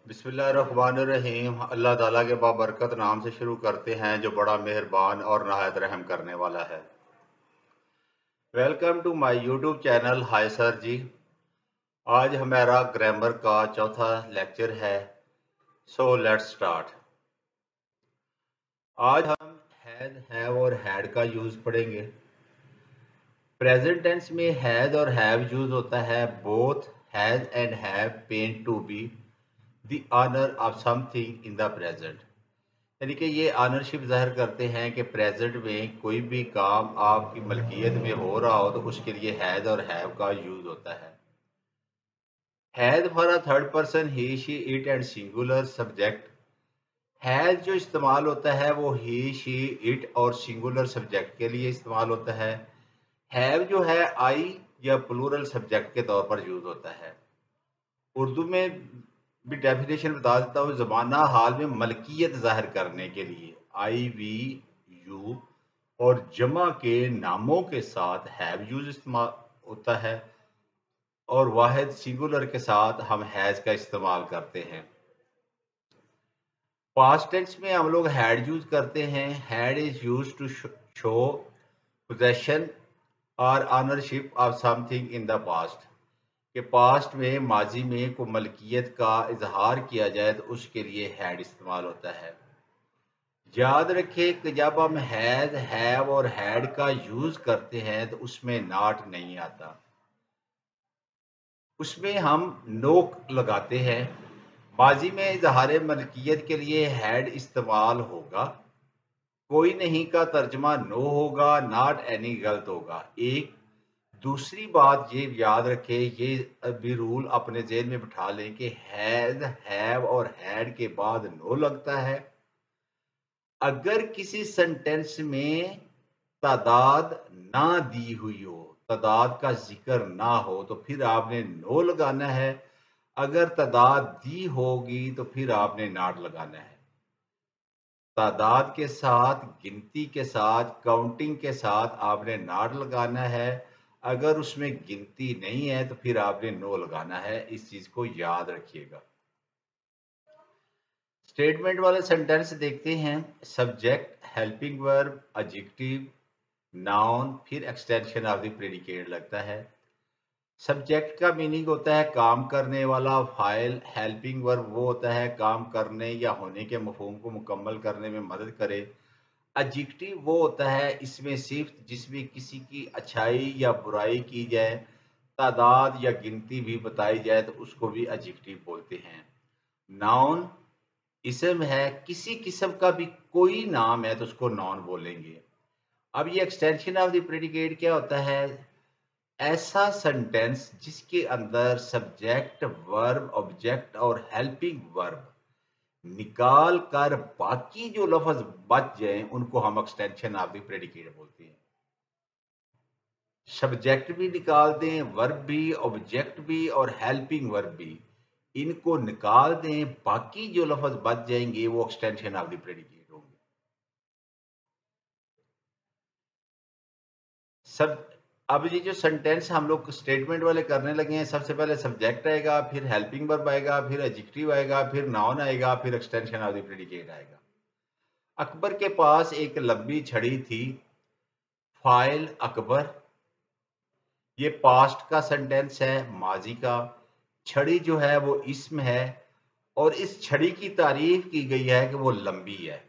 बिस्मिल्लाहिर्रहमानिर्रहीम। अल्लाह ताला के बाबरकत नाम से शुरू करते हैं जो बड़ा मेहरबान और नहायत रहम करने वाला है। Welcome to my YouTube channel. Hi sir जी। आज हमारा ग्रामर का चौथा लेक्चर है। So let's start. आज हम हैव और हैड का यूज पढ़ेंगे। प्रेजेंट टेंस में हैज और हैव यूज होता है। Both has and have pen to be the owner of something in the present. यानी कि ये ऑनरशिप ज़ाहिर करते हैं कि प्रेजेंट में कोई भी काम आपकी मलकियत में हो रहा हो तो उसके लिए हैज़ और हैव का यूज़ होता है। Has for a third person he she it and singular subject. Has जो इस्तेमाल होता है वो ही शी इट और सिंगुलर सब्जेक्ट के लिए इस्तेमाल होता है। हैव जो है आई या प्लूरल सब्जेक्ट के तौर पर यूज़ होता है। उर्दू में भी डेफिनेशन बता देता हूँ। ज़माना हाल में मलकियत ज़ाहिर करने के लिए आई वी यू और जमा के नामों के साथ हैव यूज इस्तेमाल होता है और वाहिद सिंगुलर के साथ हम हैज का इस्तेमाल करते हैं। पास्ट टेंस में हम लोग हैड यूज करते हैं। Had is use to show possession और ownership of something in the past. कि पास्ट में माजी में को मलकियत का इजहार किया जाए तो उसके लिए हैड इस्तेमाल होता है। याद रखें कि जब हम हैज हैव और हैड का यूज करते हैं तो उसमें नॉट नहीं आता, उसमें हम नो लगाते हैं। माजी में इजहार मलकियत के लिए हैड इस्तेमाल होगा। कोई नहीं का तर्जमा नो होगा, नॉट एनी गलत होगा। एक दूसरी बात ये याद रखें, ये भी रूल अपने जेहन में बिठा लें कि हैज हैव और हैड के बाद नो लगता है। अगर किसी सेंटेंस में तादाद ना दी हुई हो, तादाद का जिक्र ना हो तो फिर आपने नो लगाना है। अगर तादाद दी होगी तो फिर आपने नॉट लगाना है। तादाद के साथ, गिनती के साथ, काउंटिंग के साथ आपने नॉट लगाना है। अगर उसमें गिनती नहीं है तो फिर आपने नो लगाना है। इस चीज को याद रखिएगा। स्टेटमेंट वाले सेंटेंस देखते हैं। Subject, helping verb, adjective, noun, फिर एक्सटेंशन ऑफ द प्रेडिकेट लगता है। सब्जेक्ट का मीनिंग होता है काम करने वाला, फाइल। हेल्पिंग वर्ब वो होता है काम करने या होने के मफहूम को मुकम्मल करने में मदद करे। एडजेक्टिव वो होता है इसमें सिर्फ जिसमें किसी की अच्छाई या बुराई की जाए, तादाद या गिनती भी बताई जाए तो उसको भी एडजेक्टिव बोलते हैं। नाउन इसम है, किसी किस्म का भी कोई नाम है तो उसको नाउन बोलेंगे। अब ये एक्सटेंशन ऑफ द प्रेडिकेट क्या होता है? ऐसा सेंटेंस जिसके अंदर सब्जेक्ट, वर्ब, ऑब्जेक्ट और हेल्पिंग वर्ब निकाल कर बाकी जो लफ्ज बच जाए उनको हम एक्सटेंशन ऑफ द प्रेडिकेट बोलते हैं। सब्जेक्ट भी निकाल दें, वर्ब भी, ऑब्जेक्ट भी और हेल्पिंग वर्ब भी, इनको निकाल दें, बाकी जो लफ्ज बच जाएंगे वो एक्सटेंशन ऑफ द प्रेडिकेट होंगे। सब अब ये जो सेंटेंस हम लोग स्टेटमेंट वाले करने लगे हैं, सबसे पहले सब्जेक्ट आएगा, फिर हेल्पिंग वर्ब आएगा, फिर एडजेक्टिव आएगा, फिर नाउन आएगा, फिर एक्सटेंशन ऑफ द प्रेडिकेट आएगा। अकबर के पास एक लंबी छड़ी थी। फाइल अकबर, ये पास्ट का सेंटेंस है, माजी का। छड़ी जो है वो इस्म है और इस छड़ी की तारीफ की गई है कि वो लंबी है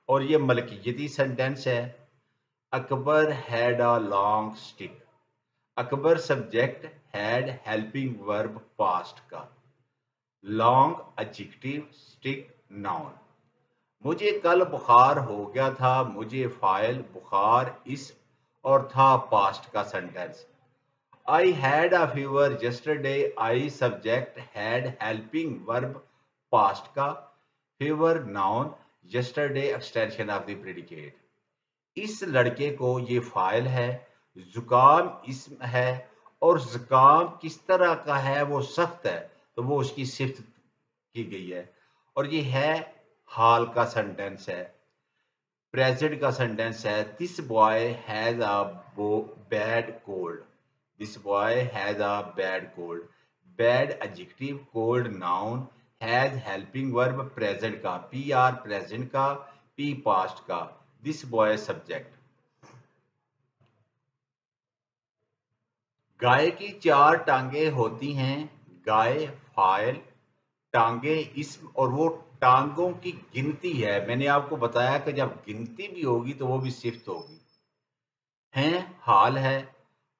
और ये मलकियती सेंटेंस है। Akbar had a long stick. Akbar subject, had helping verb past का, लॉन्ग एडजेक्टिव, स्टिक नाउन। मुझे कल बुखार हो गया था, मुझे फाइल बुखार इस और था पास्ट का sentence. I had a fever yesterday, I subject, had helping verb past का, fever noun, yesterday extension of the predicate. इस लड़के को ये फाइल है, जुकाम इस्म है और जुकाम किस तरह का है, वो सख्त है तो वो उसकी सिफ्त की गई है और ये है हाल का सेंटेंस है। प्रेजेंट का सेंटेंस है, this boy has a bad cold. This boy has a bad cold. Bad adjective, cold noun, has helping verb present का, पी आर प्रेजेंट का, पी पास्ट का, दिस बॉय सब्जेक्ट। गाय की 4 टांगे होती हैं, गाय फाइल, टांगे इसम, और वो टांगों की गिनती है। मैंने आपको बताया कि जब गिनती भी होगी तो वो भी सिफ्त होगी। हैं हाल है,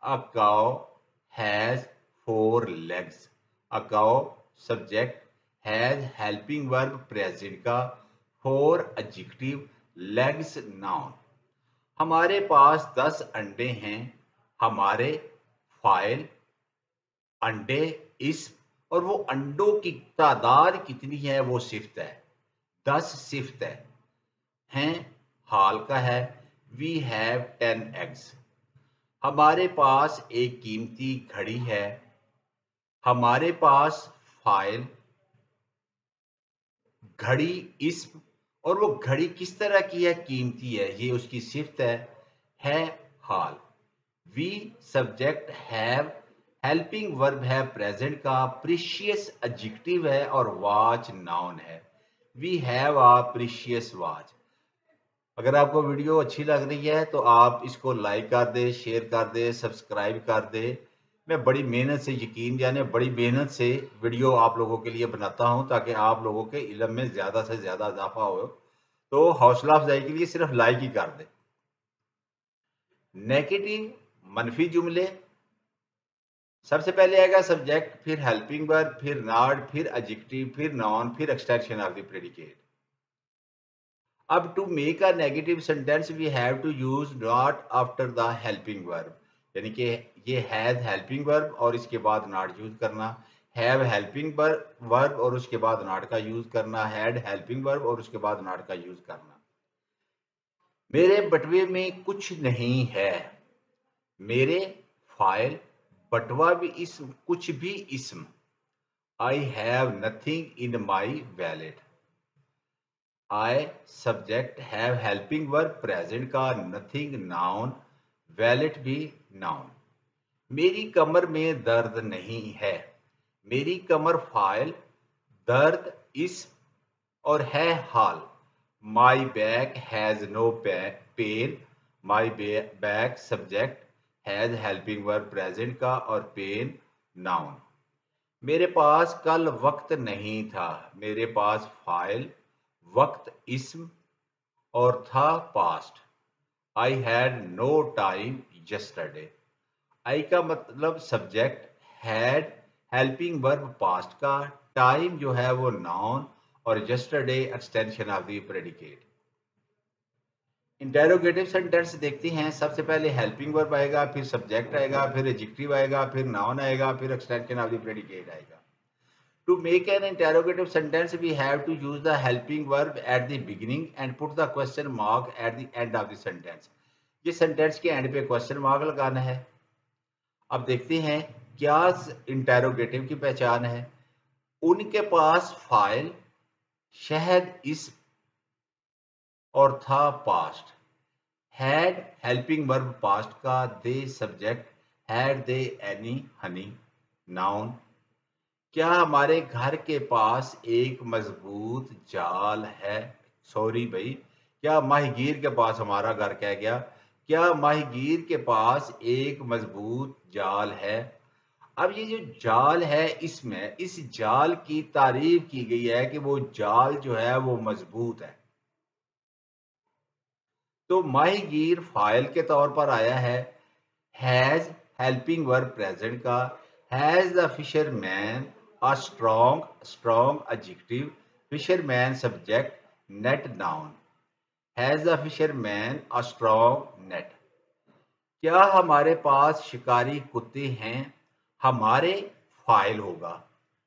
a cow has 4 legs, a cow subject, has helping verb present का, 4 एडजेक्टिव, लेग्स नाउन। हमारे पास 10 अंडे हैं, हमारे फाइल, अंडे इस, और वो अंडों की तादाद कितनी है वो सिफ्त है, 10 सिफ्त है। हैं हाल का है, वी हैव 10 एग्स। हमारे पास एक कीमती घड़ी है, हमारे पास फाइल, घड़ी इस्म, और वो घड़ी किस तरह की है, कीमती है, ये उसकी सिफ्त है हाल। We subject, have helping verb है प्रेजेंट का, प्रीशियस एडजेक्टिव है, और वॉच नाउन है। We have a precious watch. अगर आपको वीडियो अच्छी लग रही है तो आप इसको लाइक कर दे, शेयर कर दे, सब्सक्राइब कर दे। मैं बड़ी मेहनत से, यकीन जाने बड़ी मेहनत से वीडियो आप लोगों के लिए बनाता हूं ताकि आप लोगों के इल्म में ज़्यादा से ज़्यादा इजाफा हो। तो हौसला अफजाई के लिए सिर्फ लाइक ही कर दे। नेगेटिव मनफी जुमले, सबसे पहले आएगा सब्जेक्ट, फिर हेल्पिंग वर्ब, फिर नॉट, फिर एडजेक्टिव, फिर नाउन, फिर एक्सटेंशन ऑफ द प्रेडिकेट। अब to make a negative sentence we have to use not after the helping verb, यानी कि ये हैज हेल्पिंग वर्ब और इसके बाद नॉट यूज करना, हैव हेल्पिंग वर्ब और उसके बाद नॉट का यूज करना, हैड हेल्पिंग वर्ब और उसके बाद नॉट का यूज करना। मेरे बटवे में कुछ नहीं है, मेरे फाइल, बटवा भी इसम, कुछ भी इसम। I have nothing in my wallet. I subject, have helping verb present का, नथिंग नाउन, वैलेट भी नाउन। मेरी कमर में दर्द नहीं है, मेरी कमर फाइल, दर्द इस, और है हाल। My back has no pain, my back subject, has helping verb present का, और पेन नाउन। मेरे पास कल वक्त नहीं था, मेरे पास फाइल, वक्त इस्म, और था past. I had no time yesterday. I का मतलब subject, had helping verb past का, टाइम जो है वो नाउन, और yesterday extension of the predicate. Interrogative sentence देखते हैं। सबसे पहले हेल्पिंग वर्ब आएगा, फिर सब्जेक्ट आएगा, फिर एडजेक्टिव आएगा, फिर नाउन आएगा, फिर एक्सटेंशन ऑफ द प्रेडिकेट आएगा। To make an interrogative sentence, we have to use the helping verb at the beginning and put the question mark at the end of the sentence. ये sentence के and पे question mark लगाना है। अब देखते हैं क्या इंटेरोगेटिव की पहचान है। उनके पास फाइल, शहद इस, और था past. Had helping verb past का, they subject, had they any honey noun. क्या हमारे घर के पास एक मजबूत जाल है, सॉरी भाई, क्या माहीगीर के पास, हमारा घर कह गया, क्या माहीगीर के पास एक मजबूत जाल है। अब ये जो जाल है, इसमें इस जाल की तारीफ की गई है कि वो जाल जो है वो मजबूत है। तो माहीगीर फाइल के तौर पर आया है, हैज हेल्पिंग वर्ब प्रेजेंट का, has the fisherman a strong adjective, fisherman subject, net noun. Has the fisherman a strong net. क्या हमारे पास शिकारी कुत्ते हैं, हमारे फाइल होगा,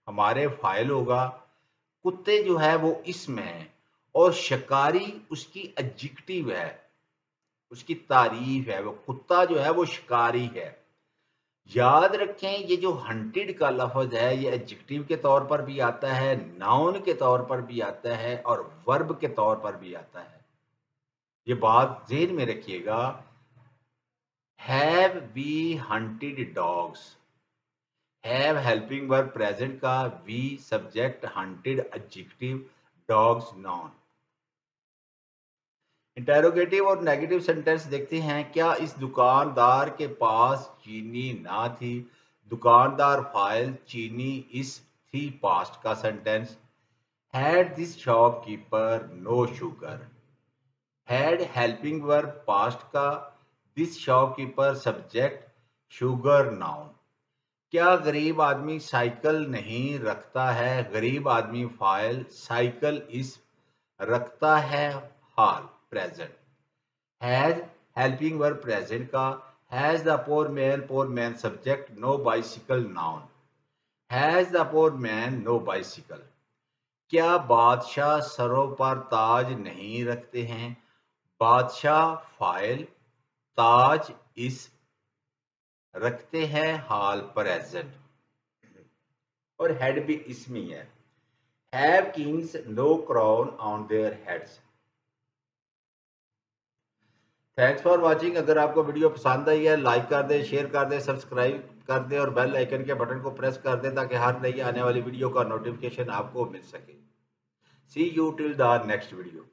हमारे फाइल होगा। कुत्ते जो है वो इसमें है, और शिकारी उसकी एडजेक्टिव है, उसकी तारीफ है। वो कुत्ता जो है वो शिकारी है। याद रखें ये जो हंटेड का लफ्ज है ये एडजेक्टिव के तौर पर भी आता है, नाउन के तौर पर भी आता है, और वर्ब के तौर पर भी आता है। ये बात ज़हन में रखिएगा। Have we hunted dogs, have helping verb present का we subject hunted adjective dogs noun. Interrogative और नेगेटिव सेंटेंस देखते हैं। क्या इस दुकानदार के पास चीनी ना थी? दुकानदार फाइल चीनी इस थी पास्ट का sentence. Had this shopkeeper no sugar. Had helping verb past का this shopkeeper subject sugar noun. क्या गरीब आदमी साइकिल नहीं रखता है? गरीब आदमी फाइल साइकिल इस रखता है हाल present. Has helping verb present का has the poor man subject no bicycle noun. Has the poor man no bicycle. क्या बादशाह सरों पर ताज नहीं रखते हैं? बादशाह फाइल ताज इस रखते हैं हाल प्रेजेंट। और हेड भी इसमें ही है। Have kings no crown on their heads. Thanks for watching. अगर आपको वीडियो पसंद आई है लाइक कर दें, शेयर कर दें, सब्सक्राइब कर दें और बेल आइकन के बटन को प्रेस कर दें ताकि हर नई आने वाली वीडियो का नोटिफिकेशन आपको मिल सके। See you till the next video.